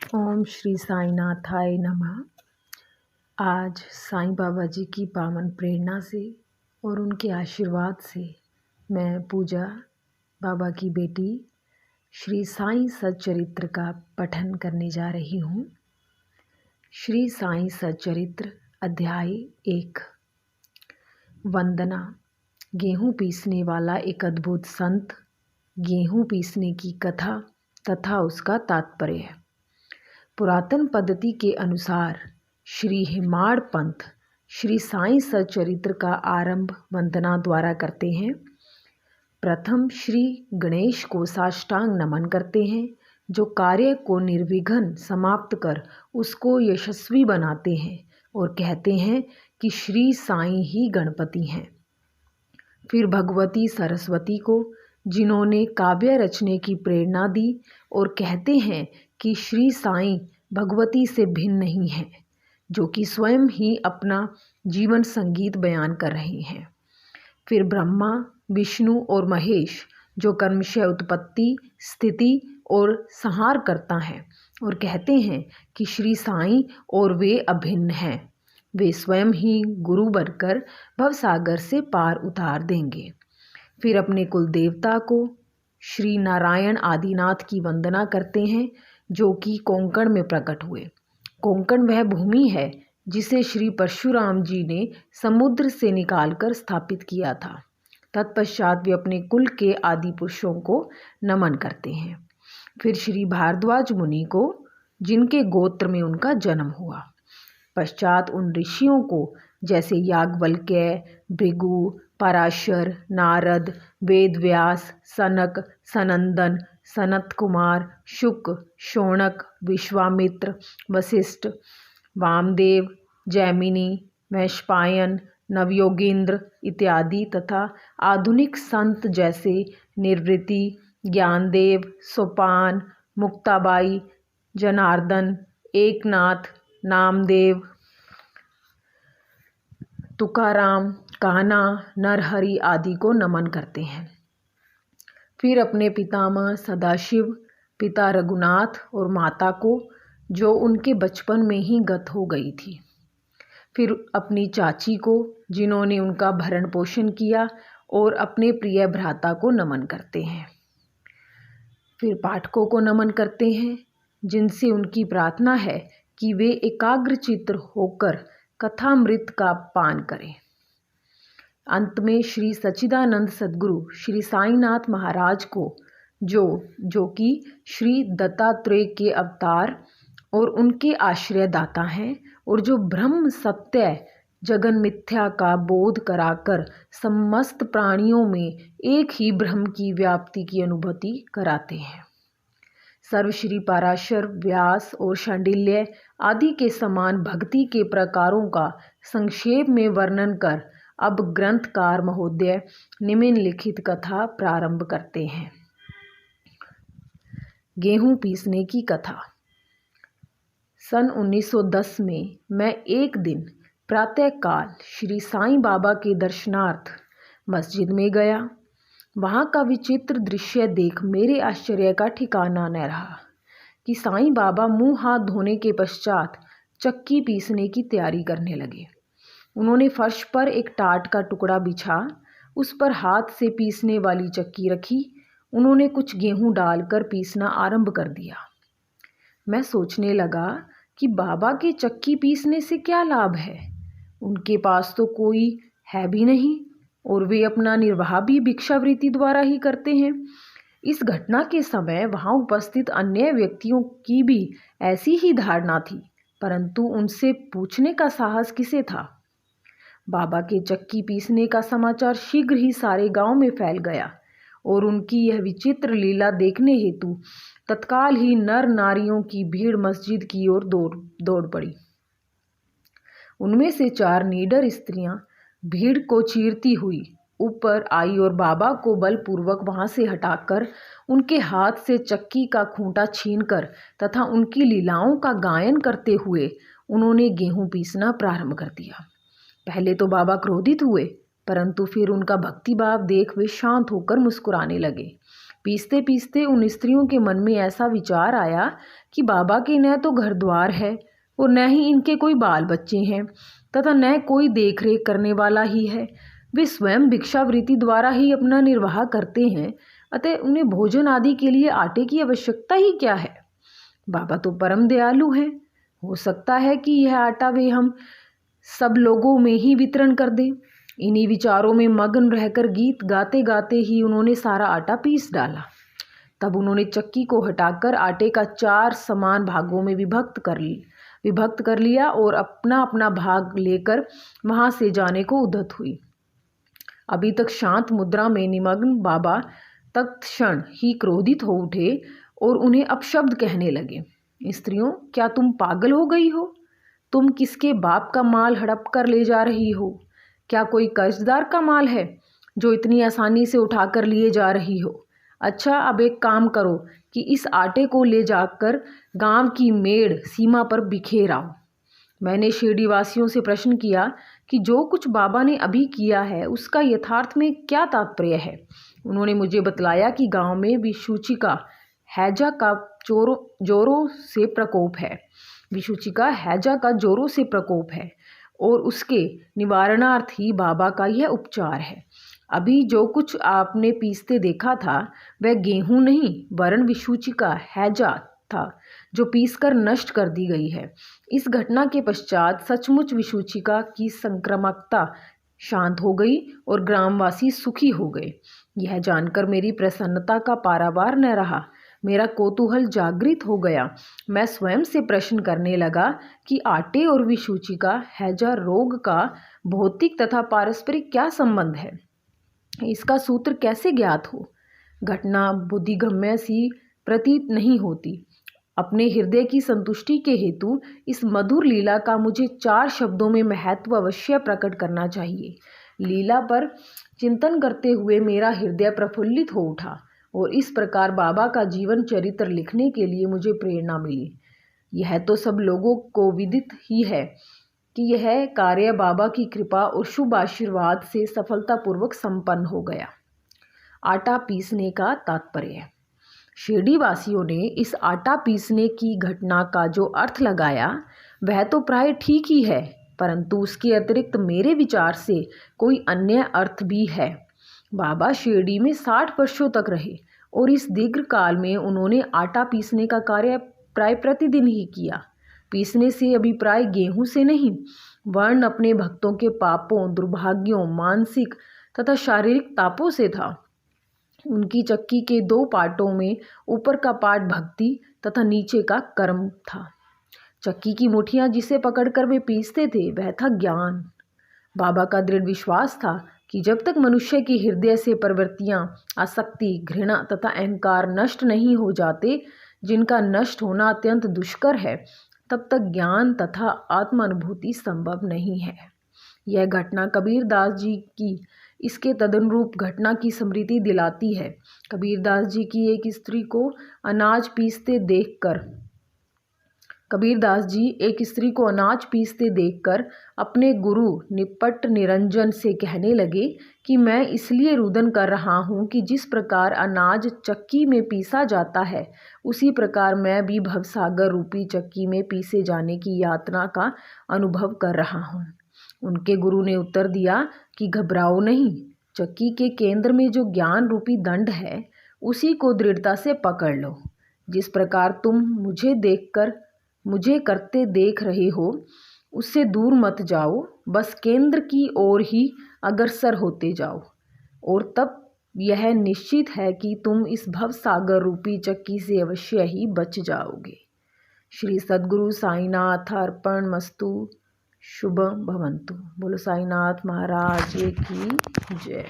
ओम श्री साईनाथाय नमः। आज साईं बाबा जी की पावन प्रेरणा से और उनके आशीर्वाद से मैं पूजा बाबा की बेटी श्री साईं सच्चरित्र का पठन करने जा रही हूँ। श्री साईं सच्चरित्र अध्याय 1। वंदना। गेहूँ पीसने वाला एक अद्भुत संत। गेहूँ पीसने की कथा तथा उसका तात्पर्य। पुरातन पद्धति के अनुसार श्री हेमाड़ पंथ श्री साईं सच्चरित्र का आरंभ वंदना द्वारा करते हैं। प्रथम श्री गणेश को साष्टांग नमन करते हैं, जो कार्य को निर्विघ्न समाप्त कर उसको यशस्वी बनाते हैं, और कहते हैं कि श्री साईं ही गणपति हैं। फिर भगवती सरस्वती को, जिन्होंने काव्य रचने की प्रेरणा दी, और कहते हैं कि श्री साईं भगवती से भिन्न नहीं हैं, जो कि स्वयं ही अपना जीवन संगीत बयान कर रहे हैं। फिर ब्रह्मा, विष्णु और महेश, जो कर्मशः उत्पत्ति, स्थिति और संहार करता है, और कहते हैं कि श्री साईं और वे अभिन्न हैं। वे स्वयं ही गुरु बनकर भवसागर से पार उतार देंगे। फिर अपने कुल देवता को श्री नारायण आदिनाथ की वंदना करते हैं, जो कि कोंकण में प्रकट हुए। कोंकण वह भूमि है जिसे श्री परशुराम जी ने समुद्र से निकालकर स्थापित किया था। तत्पश्चात वे अपने कुल के आदि पुरुषों को नमन करते हैं। फिर श्री भारद्वाज मुनि को, जिनके गोत्र में उनका जन्म हुआ। पश्चात उन ऋषियों को, जैसे याज्ञवल्क्य, भृगु, पराशर, नारद, वेदव्यास, सनक, सनंदन, सनत कुमार, शुक, शौनक, विश्वामित्र, वशिष्ठ, वामदेव, जैमिनी, वैशंपायन, नवयोगेंद्र इत्यादि तथा आधुनिक संत जैसे निर्वृति, ज्ञानदेव, सोपान, मुक्ताबाई, जनार्दन, एकनाथ, नामदेव, तुकाराम, कान्हा, नरहरि आदि को नमन करते हैं। फिर अपने पितामह सदाशिव, पिता रघुनाथ और माता को, जो उनके बचपन में ही गत हो गई थी। फिर अपनी चाची को, जिन्होंने उनका भरण पोषण किया, और अपने प्रिय भ्राता को नमन करते हैं। फिर पाठकों को नमन करते हैं, जिनसे उनकी प्रार्थना है कि वे एकाग्रचित्त होकर कथामृत का पान करें। अंत में श्री सच्चिदानंद सद्गुरु श्री साईनाथ महाराज को, जो कि श्री दत्तात्रेय के अवतार और उनके आश्रयदाता हैं, और जो ब्रह्म सत्य जगन मिथ्या का बोध कराकर समस्त प्राणियों में एक ही ब्रह्म की व्याप्ति की अनुभूति कराते हैं। सर्वश्री पराशर, व्यास और शांडिल्य आदि के समान भक्ति के प्रकारों का संक्षेप में वर्णन कर अब ग्रंथकार महोदय निम्नलिखित कथा प्रारंभ करते हैं। गेहूं पीसने की कथा। सन 1910 में मैं एक दिन प्रातःकाल श्री साईं बाबा के दर्शनार्थ मस्जिद में गया। वहाँ का विचित्र दृश्य देख मेरे आश्चर्य का ठिकाना न रहा कि साईं बाबा मुंह हाथ धोने के पश्चात चक्की पीसने की तैयारी करने लगे। उन्होंने फर्श पर एक टाट का टुकड़ा बिछा, उस पर हाथ से पीसने वाली चक्की रखी। उन्होंने कुछ गेहूं डालकर पीसना आरंभ कर दिया। मैं सोचने लगा कि बाबा के चक्की पीसने से क्या लाभ है। उनके पास तो कोई है भी नहीं, और वे अपना निर्वाह भी भिक्षावृत्ति द्वारा ही करते हैं। इस घटना के समय वहां उपस्थित अन्य व्यक्तियों की भी ऐसी ही धारणा थी, परंतु उनसे पूछने का साहस किसे था। बाबा के चक्की पीसने का समाचार शीघ्र ही सारे गांव में फैल गया, और उनकी यह विचित्र लीला देखने हेतु तत्काल ही नर नारियों की भीड़ मस्जिद की ओर दौड़ पड़ी। उनमें से 4 नीडर स्त्रियां भीड़ को चीरती हुई ऊपर आई, और बाबा को बलपूर्वक वहां से हटाकर उनके हाथ से चक्की का खूंटा छीनकर तथा उनकी लीलाओं का गायन करते हुए उन्होंने गेहूं पीसना प्रारंभ कर दिया। पहले तो बाबा क्रोधित हुए, परंतु फिर उनका भक्तिभाव देख वे शांत होकर मुस्कुराने लगे। पीसते पीसते उन स्त्रियों के मन में ऐसा विचार आया कि बाबा के न तो घर द्वार है और न ही इनके कोई बाल बच्चे हैं तथा न कोई देख रेख करने वाला ही है। वे स्वयं भिक्षावृत्ति द्वारा ही अपना निर्वाह करते हैं, अतः उन्हें भोजन आदि के लिए आटे की आवश्यकता ही क्या है। बाबा तो परम दयालु हैं, हो सकता है कि यह आटा वे हम सब लोगों में ही वितरण कर दें। इन्हीं विचारों में मग्न रहकर गीत गाते गाते ही उन्होंने सारा आटा पीस डाला। तब उन्होंने चक्की को हटाकर आटे का 4 समान भागों में विभक्त कर लिया और अपना अपना भाग लेकर वहां से जाने को उद्यत हुई। अभी तक शांत मुद्रा में निमग्न बाबा तत्क्षण ही क्रोधित हो उठे और उन्हें अपशब्द कहने लगे। स्त्रियों, क्या तुम पागल हो गई हो? तुम किसके बाप का माल हड़प कर ले जा रही हो? क्या कोई कर्जदार का माल है जो इतनी आसानी से उठाकर लिए जा रही हो? अच्छा, अब एक काम करो कि इस आटे को ले जाकर गांव की मेड़ सीमा पर बिखेर आओ। मैंने शिरडी वासियों से प्रश्न किया कि जो कुछ बाबा ने अभी किया है उसका यथार्थ में क्या तात्पर्य है। उन्होंने मुझे बतलाया कि गांव में विषूचिका हैजा का जोरों से प्रकोप है। विषूचिका हैजा का जोरों से प्रकोप है और उसके निवारणार्थ ही बाबा का यह उपचार है। अभी जो कुछ आपने पीसते देखा था वह गेहूं नहीं वरन विषूचिका हैजा था जो पीसकर नष्ट कर दी गई है। इस घटना के पश्चात सचमुच विषूचिका की संक्रामकता शांत हो गई और ग्रामवासी सुखी हो गए। यह जानकर मेरी प्रसन्नता का पारावार न रहा। मेरा कौतूहल जागृत हो गया। मैं स्वयं से प्रश्न करने लगा कि आटे और विषूचिका हैजा रोग का भौतिक तथा पारस्परिक क्या संबंध है, इसका सूत्र कैसे ज्ञात हो। घटना बुद्धिगम्य सी प्रतीत नहीं होती। अपने हृदय की संतुष्टि के हेतु इस मधुर लीला का मुझे 4 शब्दों में महत्व अवश्य प्रकट करना चाहिए। लीला पर चिंतन करते हुए मेरा हृदय प्रफुल्लित हो उठा और इस प्रकार बाबा का जीवन चरित्र लिखने के लिए मुझे प्रेरणा मिली। यह तो सब लोगों को विदित ही है कि यह कार्य बाबा की कृपा और शुभ आशीर्वाद से सफलतापूर्वक संपन्न हो गया। आटा पीसने का तात्पर्य। शिरडी वासियों ने इस आटा पीसने की घटना का जो अर्थ लगाया वह तो प्राय ठीक ही है, परंतु उसके अतिरिक्त मेरे विचार से कोई अन्य अर्थ भी है। बाबा शिरडी में 60 वर्षों तक रहे और इस दीर्घ काल में उन्होंने आटा पीसने का कार्य प्राय प्रतिदिन ही किया। पीसने से अभिप्राय गेहूं से नहीं, वर्ण अपने भक्तों के पापों, दुर्भाग्यों, मानसिक तथा शारीरिक तापों से था। उनकी चक्की के 2 पार्टों में ऊपर का पार्ट भक्ति तथा नीचे का कर्म था। चक्की की मुठियां जिसे पकड़कर वे पीसते थे वह था ज्ञान। बाबा का दृढ़ विश्वास था कि जब तक मनुष्य की हृदय से प्रवृत्तियां, आसक्ति, घृणा तथा अहंकार नष्ट नहीं हो जाते, जिनका नष्ट होना अत्यंत दुष्कर है, तब तक ज्ञान तथा आत्मानुभूति संभव नहीं है। यह घटना कबीरदास जी की इसके तदनुरूप घटना की स्मृति दिलाती है। कबीरदास जी की एक स्त्री को अनाज पीसते देखकर अपने गुरु निपट निरंजन से कहने लगे कि मैं इसलिए रुदन कर रहा हूँ कि जिस प्रकार अनाज चक्की में पीसा जाता है उसी प्रकार मैं भी भवसागर रूपी चक्की में पीसे जाने की यातना का अनुभव कर रहा हूँ। उनके गुरु ने उत्तर दिया कि घबराओ नहीं, चक्की के केंद्र में जो ज्ञान रूपी दंड है उसी को दृढ़ता से पकड़ लो। जिस प्रकार तुम मुझे करते देख रहे हो उससे दूर मत जाओ, बस केंद्र की ओर ही अग्रसर होते जाओ और तब यह निश्चित है कि तुम इस भव सागर रूपी चक्की से अवश्य ही बच जाओगे। श्री सद्गुरु साईनाथ अर्पणमस्तु। शुभम भवन्तु। बोलो साईनाथ महाराज की जय।